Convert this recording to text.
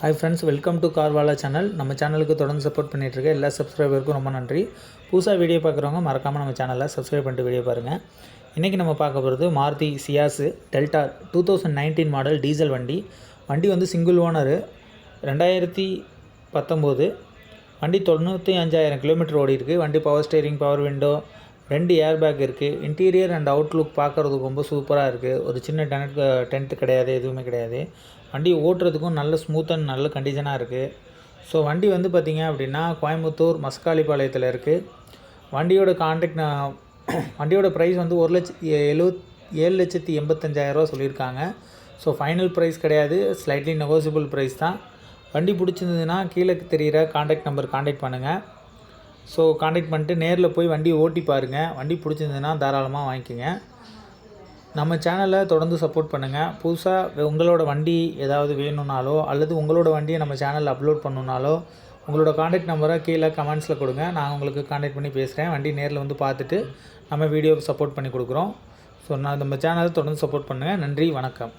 Hi friends, welcome to Carwala channel. நம்ம சேனலுக்கு தொடர்ந்து சப்போர்ட் பண்ணிகிட்ருக்க எல்லா சப்ஸ்கிரைபருக்கும் ரொம்ப நன்றி. புதுசாக வீடியோ பார்க்குறவங்க மறக்காமல் நம்ம சேனலில் சப்ஸ்கிரைப் பண்ணிட்டு வீடியோ பாருங்கள். இன்றைக்கி நம்ம பார்க்க போகிறது Maruti Ciaz delta 2019 model diesel வண்டி. வண்டி வந்து சிங்கிள் ஓனரு, 2019. வண்டி 95,000 கிலோமீட்டர் ஓடி இருக்குது. வண்டி power steering, power window, 2 air bag இருக்குது. இன்டீரியர் அண்ட் அவுட்லுக் பார்க்குறதுக்கு ரொம்ப சூப்பராக இருக்குது. ஒரு சின்ன டென்ட் கிடையாது, எதுவுமே கிடையாது. வண்டி ஓட்டுறதுக்கும் நல்ல ஸ்மூத் அண்ட் நல்ல கண்டிஷனாக இருக்குது. ஸோ வண்டி வந்து பார்த்திங்க அப்படின்னா கோயம்புத்தூர் மஸ்காலிபாளையத்தில் இருக்குது. வண்டியோட ப்ரைஸ் வந்து 7,85,000 சொல்லியிருக்காங்க. ஸோ ஃபைனல் ப்ரைஸ் கிடையாது, ஸ்லைட்லி நெகோசியபிள் ப்ரைஸ் தான். வண்டி பிடிச்சிருந்ததுன்னா கீழே தெரிகிற காண்டாக்ட் நம்பர் காண்டாக்ட் பண்ணுங்கள். ஸோ காண்டாக்ட் பண்ணிட்டு நேரில் போய் வண்டி ஓட்டி பாருங்கள். வண்டி பிடிச்சிருந்ததுன்னா தாராளமாக வாங்கிக்கோங்க. நம்ம சேனலை தொடர்ந்து சப்போர்ட் பண்ணுங்கள். புதுசாக உங்களோட வண்டி ஏதாவது வேணும்னாலோ அல்லது உங்களோட வண்டியை நம்ம சேனலில் அப்லோட் பண்ணணுன்னாலோ உங்களோட காண்டாக்ட் நம்பரை கீழே கமெண்ட்ஸில் கொடுங்க. நான் உங்களுக்கு காண்டாக்ட் பண்ணி பேசுகிறேன். வண்டி நேரில் வந்து பார்த்துட்டு நம்ம வீடியோவுக்கு சப்போர்ட் பண்ணி கொடுக்குறோம். ஸோ நம்ம சேனலை தொடர்ந்து சப்போர்ட் பண்ணுங்கள். நன்றி, வணக்கம்.